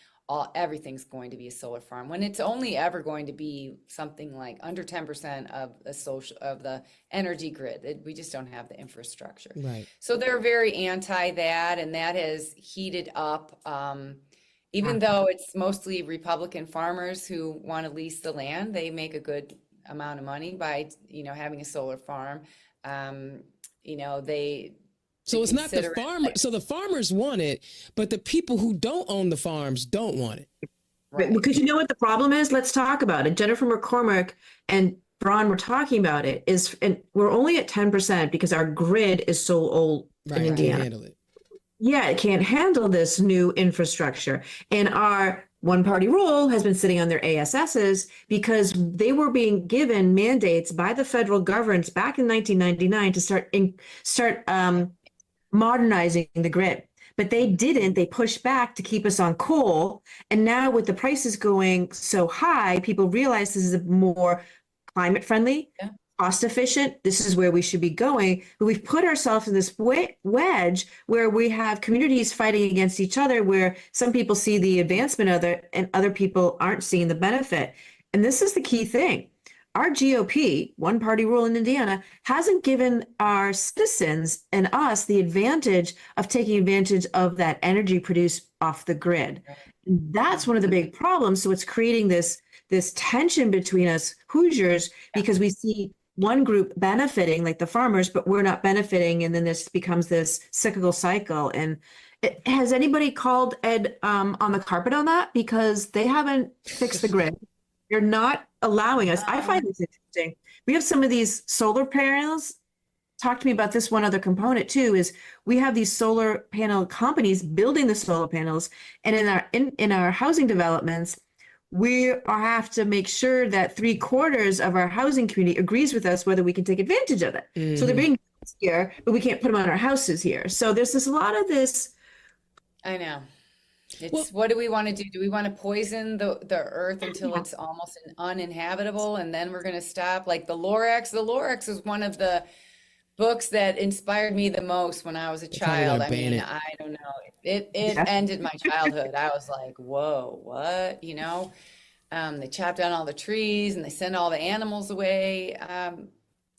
everything's going to be a solar farm when it's only ever going to be something like under 10% of the energy grid. We just don't have the infrastructure. Right. So they're very anti that, and that has heated up. Even though it's mostly Republican farmers who want to lease the land, they make a good amount of money by, having a solar farm. They So it's not the consider it farmer. So the farmers want it, but the people who don't own the farms don't want it. Right, because you know what the problem is? Let's talk about it. Jennifer McCormick and Braun were talking about it. And we're only at 10% because our grid is so old Right. in Can't Indiana. handle it. Yeah, it can't handle this new infrastructure. And our one party rule has been sitting on their ASSs because they were being given mandates by the federal government back in 1999 to start modernizing the grid. But they didn't. They pushed back to keep us on coal. And now with the prices going so high, people realize this is a more climate friendly, Yeah. cost efficient. This is where we should be going. But we've put ourselves in this wedge where we have communities fighting against each other, where some people see the advancement of it and other people aren't seeing the benefit. And this is the key thing. Our GOP, one party rule in Indiana, hasn't given our citizens and us the advantage of taking advantage of that energy produced off the grid. And that's one of the big problems. So it's creating this tension between us Hoosiers because we see one group benefiting, like the farmers, but we're not benefiting. And then this becomes this cyclical cycle. And has anybody called Ed on the carpet on that? Because they haven't fixed the grid. You're not allowing us. I find this interesting. We have some of these solar panels. Talk to me about this one other component too, is we have these solar panel companies building the solar panels. And in our housing developments, we have to make sure that 3/4 of our housing community agrees with us whether we can take advantage of it. So they're being here, but we can't put them on our houses here. So there's a lot of this. I know. What do we want to do? Do we want to poison the earth until it's almost uninhabitable, and then we're going to stop? Like the Lorax. The Lorax is one of the books that inspired me the most when I was a child. I mean, I don't know. It ended my childhood. I was like, whoa, what? They chop down all the trees and they send all the animals away.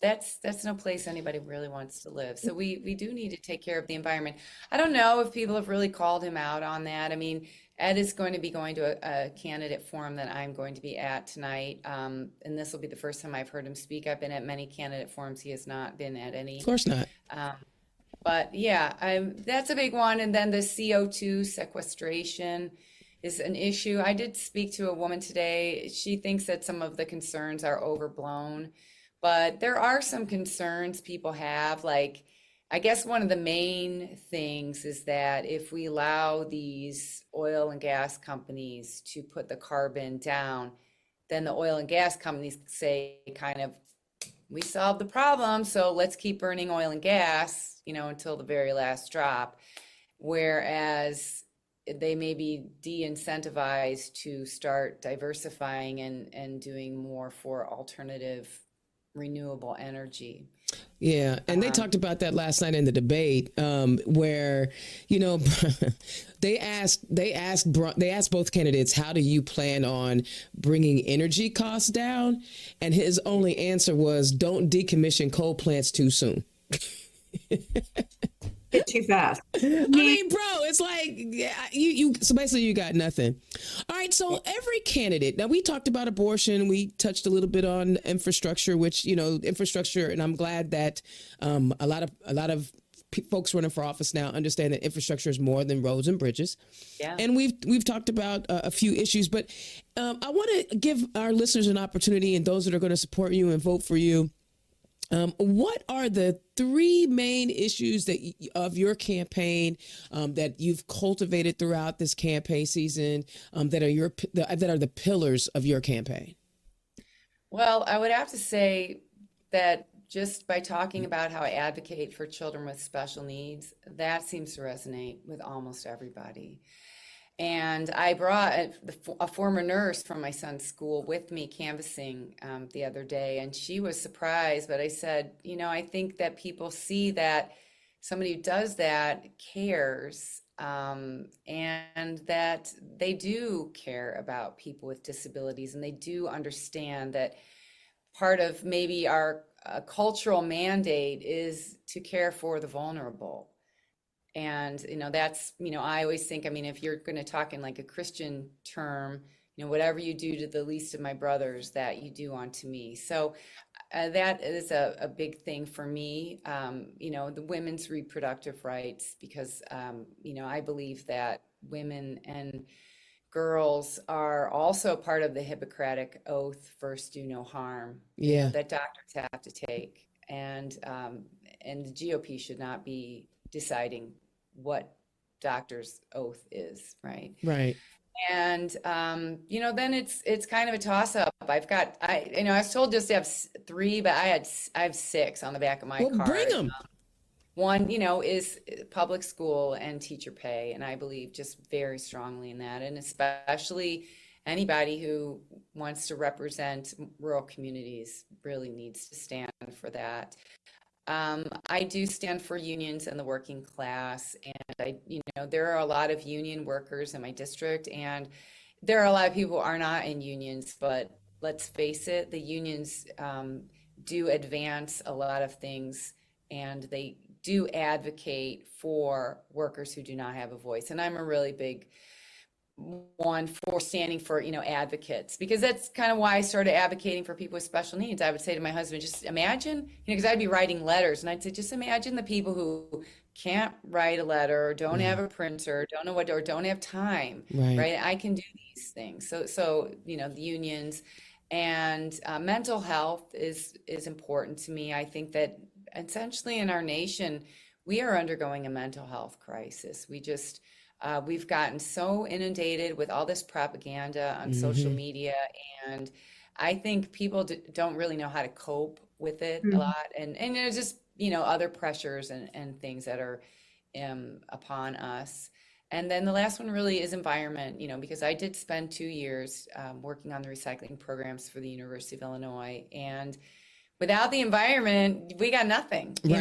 That's no place anybody really wants to live. So we do need to take care of the environment. I don't know if people have really called him out on that. I mean, Ed is going to be going to a candidate forum that I'm going to be at tonight. And this will be the first time I've heard him speak. I've been at many candidate forums. He has not been at any. Of course not. But yeah, that's a big one. And then the CO2 sequestration is an issue. I did speak to a woman today. She thinks that some of the concerns are overblown. But there are some concerns people have. Like, I guess one of the main things is that if we allow these oil and gas companies to put the carbon down, then the oil and gas companies say kind of, we solved the problem, so let's keep burning oil and gas, until the very last drop. Whereas they may be de-incentivized to start diversifying and doing more for alternative renewable energy. Yeah, and they talked about that last night in the debate, where they asked both candidates, how do you plan on bringing energy costs down? And his only answer was, don't decommission coal plants too soon. Get too fast. I mean, bro, it's like you. So basically, you got nothing. All right. So every candidate. Now we talked about abortion. We touched a little bit on infrastructure, which infrastructure, and I'm glad that a lot of folks running for office now understand that infrastructure is more than roads and bridges. Yeah. And we've talked about a few issues, but I want to give our listeners an opportunity, and those that are going to support you and vote for you. What are the 3 main issues of your campaign that you've cultivated throughout this campaign season that are the pillars of your campaign? Well, I would have to say that just by talking about how I advocate for children with special needs, that seems to resonate with almost everybody. And I brought a former nurse from my son's school with me canvassing the other day, and she was surprised. But I said, I think that people see that somebody who does that cares, and that they do care about people with disabilities, and they do understand that part of maybe our cultural mandate is to care for the vulnerable. And, that's, I always think, if you're going to talk in like a Christian term, whatever you do to the least of my brothers, that you do unto me. So that is a big thing for me, the women's reproductive rights, because, I believe that women and girls are also part of the Hippocratic oath, first do no harm, that doctors have to take. And the GOP should not be deciding what doctor's oath is, right? Right. And then it's kind of a toss up. I was told just to have 3, but I have 6 on the back of my card. Bring them. One, is public school and teacher pay, and I believe just very strongly in that, and especially anybody who wants to represent rural communities really needs to stand for that. I do stand for unions and the working class, and there are a lot of union workers in my district, and there are a lot of people who are not in unions, but let's face it, the unions do advance a lot of things, and they do advocate for workers who do not have a voice. And I'm a really big one for standing for, advocates, because that's kind of why I started advocating for people with special needs. I would say to my husband, just imagine, because I'd be writing letters, and I'd say, just imagine the people who can't write a letter, or don't have a printer, don't know what, or don't have time, right? I can do these things. So the unions and mental health is important to me. I think that essentially in our nation, we are undergoing a mental health crisis. We've gotten so inundated with all this propaganda on social media, and I think people don't really know how to cope with it a lot. And there's just, other pressures and things that are upon us. And then the last one really is environment, because I did spend 2 years working on the recycling programs for the University of Illinois, and without the environment, we got nothing. We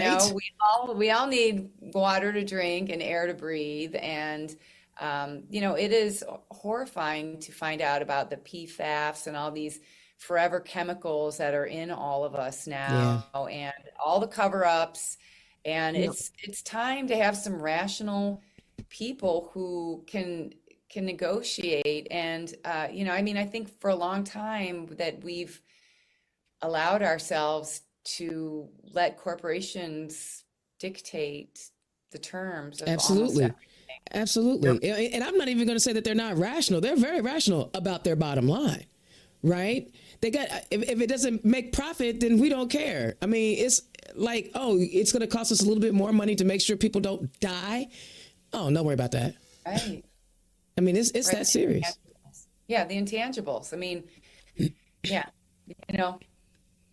all need water to drink and air to breathe. And, it is horrifying to find out about the PFAS and all these forever chemicals that are in all of us now, and all the cover-ups. And it's time to have some rational people who can negotiate. And, I think for a long time that we've allowed ourselves to let corporations dictate the terms of Absolutely. And I'm not even going to say that they're not rational. They're very rational about their bottom line, right? They got, if it doesn't make profit, then we don't care. It's like, it's going to cost us a little bit more money to make sure people don't die. Oh, don't worry about that. Right. It's that serious. Yeah, the intangibles.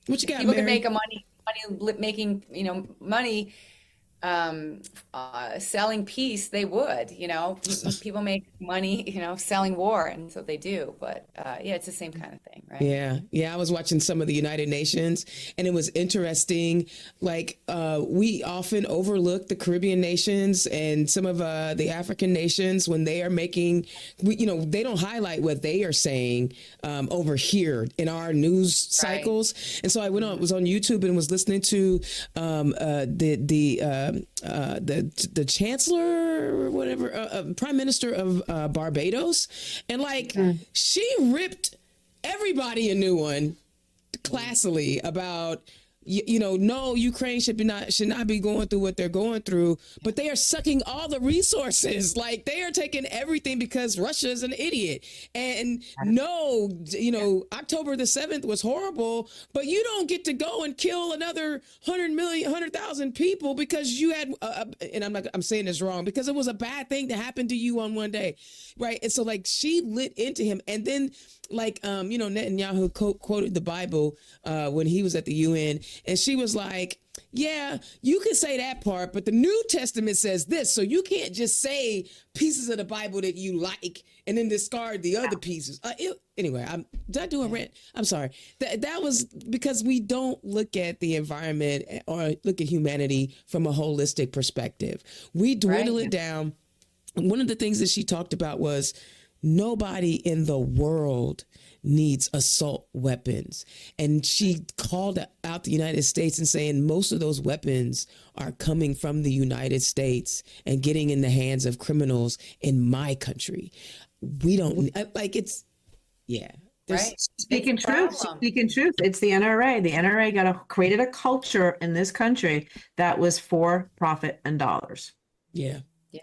What you got, people Mary? can make making money selling peace. They would, people make money, selling war, and so they do. But it's the same kind of thing, right? Yeah. I was watching some of the United Nations, and it was interesting. Like we often overlook the Caribbean nations and some of the African nations when they are making, they don't highlight what they are saying over here in our news cycles. And so I was on YouTube and was listening to the chancellor or whatever, prime minister of Barbados, and she ripped everybody a new one classily about no, Ukraine should not be going through what they're going through, but they are sucking all the resources. Like they are taking everything because Russia is an idiot. And no, October the 7th was horrible, but you don't get to go and kill another 100,000 people because you had, and I'm saying this wrong, because it was a bad thing to happen to you on one day. Right. And so she lit into him. And then Netanyahu quoted the Bible when he was at the UN, And she was like, yeah, you can say that part, but the New Testament says this. So you can't just say pieces of the Bible that you like and then discard the other pieces. Anyway, did I do a rant? I'm sorry. That was because we don't look at the environment or look at humanity from a holistic perspective. We dwindle it down. One of the things that she talked about was nobody in the world needs assault weapons. And she called out the United States and saying most of those weapons are coming from the United States and getting in the hands of criminals in my country. We don't like it's, yeah. Right. Speaking truth, it's the NRA. The NRA created a culture in this country that was for profit and dollars. Yeah. Yeah.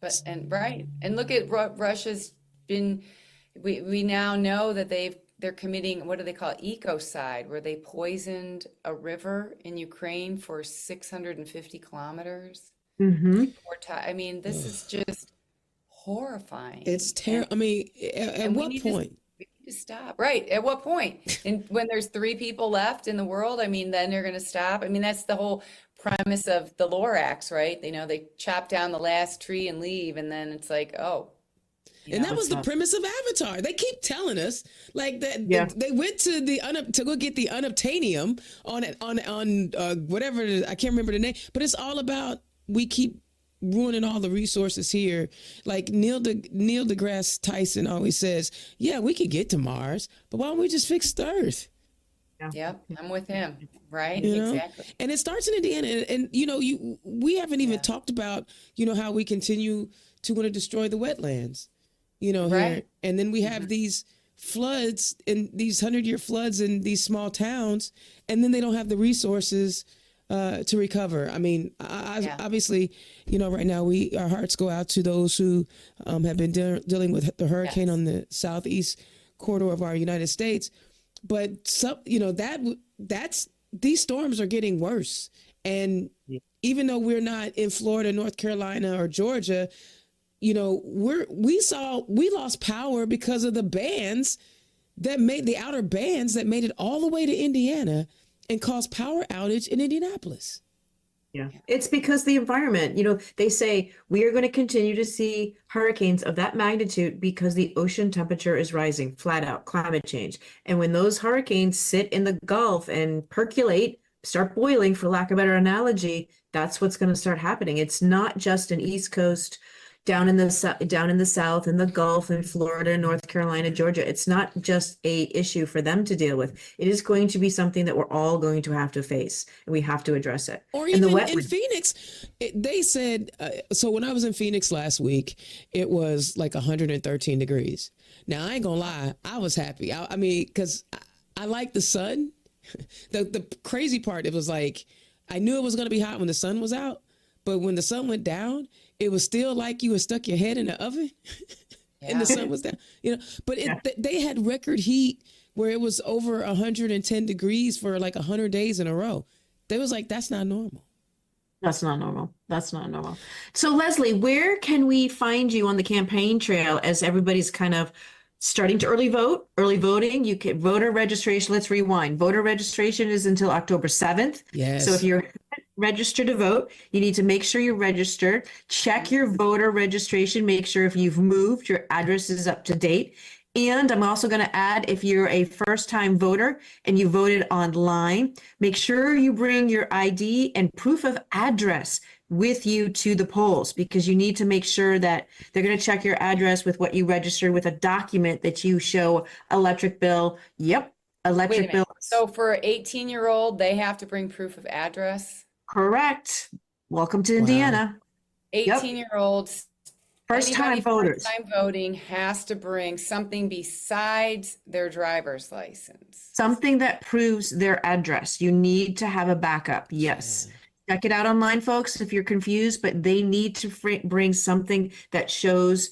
But, and look at what Russia's been, we now know that they're committing, what do they call it? Ecocide, where they poisoned a river in Ukraine for 650 kilometers. Mm-hmm. I mean, this is just horrifying. It's terrible. I mean, at what point? We need to stop. Right. At what point? And when there's 3 people left in the world, I mean, then they're going to stop. I mean, that's the whole premise of the Lorax, right? They chop down the last tree and leave, and then it's like, oh. And that was the premise of Avatar. They keep telling us like that. Yeah. They went to to go get the unobtainium on whatever I can't remember the name, but it's all about we keep ruining all the resources here. Like Neil deGrasse Tyson always says, yeah, we could get to Mars, but why don't we just fix the Earth? Yep, I'm with him. Right, exactly. And it starts in Indiana, and we haven't even talked about how we continue to want to destroy the wetlands. Here. And then we have these floods and these 100-year floods in these small towns, and then they don't have the resources to recover. I mean, obviously, right now our hearts go out to those who have been dealing with the hurricane on the southeast corridor of our United States. But these storms are getting worse. And even though we're not in Florida, North Carolina, or Georgia, we lost power because of the bands that made the outer bands that made it all the way to Indiana and caused power outage in Indianapolis. Yeah, it's because the environment, they say we are going to continue to see hurricanes of that magnitude because the ocean temperature is rising, flat out, climate change. And when those hurricanes sit in the Gulf and percolate, start boiling, for lack of a better analogy, that's what's going to start happening. It's not just an East Coast down in the South, in the Gulf, in Florida, North Carolina, Georgia. It's not just a issue for them to deal with. It is going to be something that we're all going to have to face, and we have to address it. Or even in Phoenix, they said, so when I was in Phoenix last week, it was like 113 degrees. Now, I ain't gonna lie, I was happy. I mean, because I like the sun. The crazy part, it was like, I knew it was gonna be hot when the sun was out, but when the sun went down, it was still like you had stuck your head in the oven and the sun was down, but they had record heat where it was over 110 degrees for like 100 days in a row. They was like, that's not normal. That's not normal. That's not normal. So Leslie, where can we find you on the campaign trail as everybody's kind of starting to early voting? You can voter registration. Let's rewind. Voter registration is until October 7th. Yes. So if you're registered to vote, you need to make sure you're registered. Check your voter registration. Make sure if you've moved, your address is up to date. And I'm also going to add, if you're a first-time voter and you voted online, make sure you bring your ID and proof of address with you to the polls, because you need to make sure that they're going to check your address with what you registered with, a document that you show electric bill. Yep, electric bill. So for an 18-year-old, they have to bring proof of address? Correct. Welcome to Indiana. 18-year-olds, first-time voters. First-time voting has to bring something besides their driver's license. Something that proves their address. You need to have a backup. Yes. Check it out online, folks, if you're confused, but they need to bring something that shows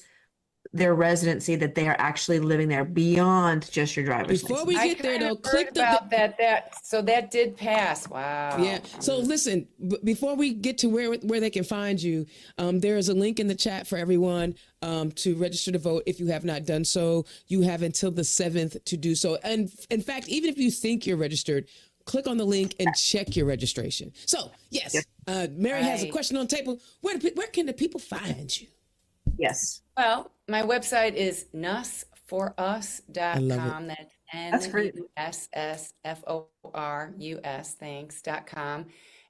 their residency, that they are actually living there beyond just your driver's license. Before we get there, though, click so that did pass. Wow. Yeah. So listen, before we get to where they can find you, there is a link in the chat for everyone to register to vote. If you have not done so, you have until the 7th to do so. And in fact, even if you think you're registered, click on the link and check your registration. So, yes, Mary has a question on the table. Where can the people find you? Yes. Well, my website is nussforus.com. That's great. NUSSFORUS, thanks.com.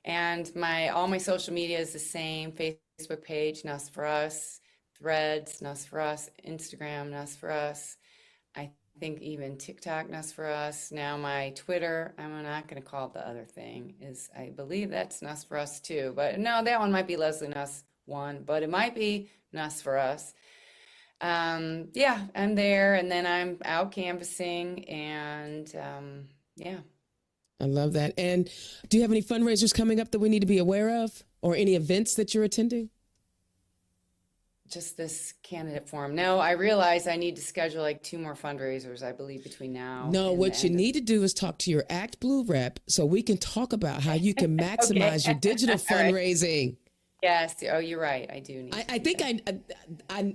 And all my social media is the same. Facebook page, Nuss for Us, Threads, Nuss for Us, Instagram, Nuss for Us. I think even TikTok, Nuss for Us. Now my Twitter, I'm not going to call it the other thing, I believe that's Nuss for Us too. But no, that one might be Leslie Nuss 1, but it might be Nuss for Us. Yeah, I'm there, and then I'm out canvassing, and yeah. I love that. And do you have any fundraisers coming up that we need to be aware of, or any events that you're attending? Just this candidate forum. No, I realize I need to schedule like 2 more fundraisers, I believe, between now. No, what you need to do is talk to your ActBlue rep so we can talk about how you can maximize your digital fundraising. Yes. Oh, you're right. I do need. I think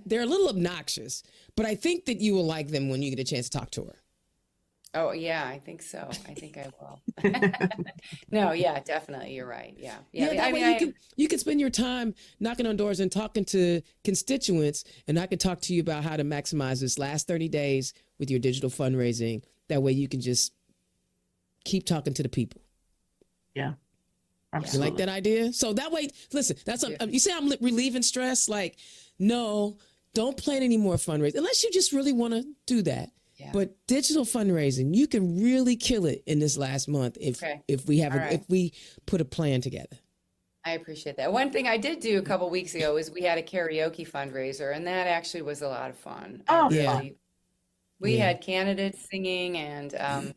they're a little obnoxious, but I think that you will like them when you get a chance to talk to her. Oh, yeah, I think so. I think I will. No, yeah, definitely. You're right. Yeah. That way you can spend your time knocking on doors and talking to constituents, and I can talk to you about how to maximize this last 30 days with your digital fundraising. That way you can just keep talking to the people. Yeah. Absolutely. You like that idea? So that way, listen, you say I'm relieving stress. Like, no, don't plan any more fundraising unless you just really want to do that. Yeah. But digital fundraising, you can really kill it in this last month if we put a plan together. I appreciate that. One thing I did do a couple weeks ago is we had a karaoke fundraiser, and that actually was a lot of fun. Oh, yeah. We had candidates singing, and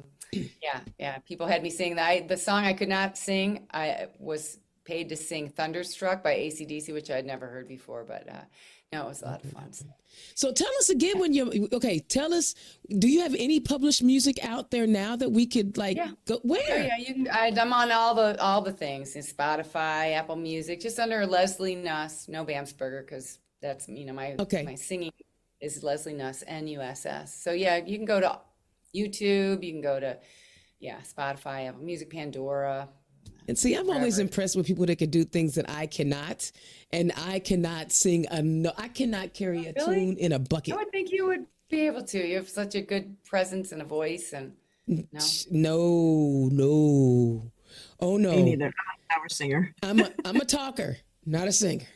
people had me sing the song I could not sing. I was paid to sing "Thunderstruck" by AC/DC, which I'd never heard before, but no, it was a lot of fun. So tell us again tell us, do you have any published music out there now that we could go where? Oh, yeah, you can. I'm on all the things, in Spotify, Apple Music, just under Leslie Nuss, no Bamesberger, because that's my singing is Leslie Nuss, Nuss. So yeah, you can go to YouTube, you can go to Spotify, Apple Music, Pandora. And see, I'm always impressed with people that can do things that I cannot, and I cannot sing I cannot carry a tune in a bucket. I would think you would be able to. You have such a good presence and a voice, and no. Oh no. Me neither. I'm a singer. I'm a talker, not a singer.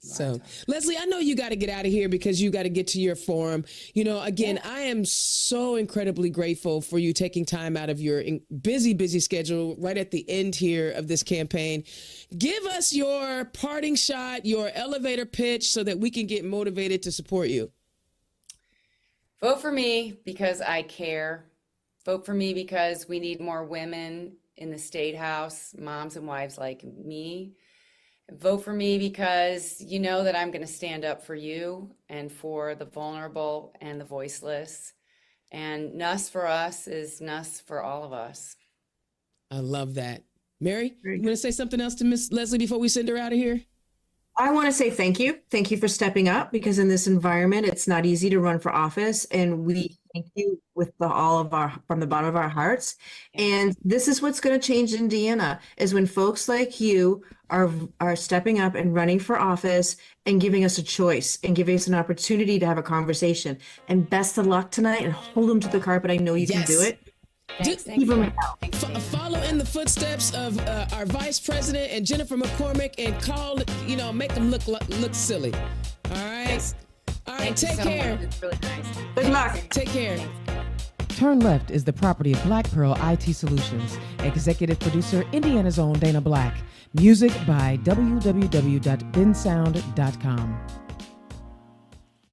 So, Leslie, I know you got to get out of here because you got to get to your forum. Again, I am so incredibly grateful for you taking time out of your busy schedule right at the end here of this campaign. Give us your parting shot, your elevator pitch, so that we can get motivated to support you. Vote for me because I care. Vote for me because we need more women in the State House, moms and wives like me. Vote for me because you know that I'm going to stand up for you and for the vulnerable and the voiceless. And Nuss for Us is Nuss for all of us. I love that. Mary, you want to say something else to Miss Leslie before we send her out of here? I want to say thank you. Thank you for stepping up, because in this environment, it's not easy to run for office. And we thank you from the bottom of our hearts. And this is what's going to change Indiana, is when folks like you are stepping up and running for office and giving us a choice and giving us an opportunity to have a conversation. And best of luck tonight, and hold them to the carpet. I know you can do it. Follow in the footsteps of our vice president and Jennifer McCormick, and make them look silly. All right. Thanks. All right. Take care. It's really nice. Good luck. Take care. Turn Left is the property of Black Pearl IT Solutions. Executive producer, Indiana's own Dana Black. Music by www.bensound.com.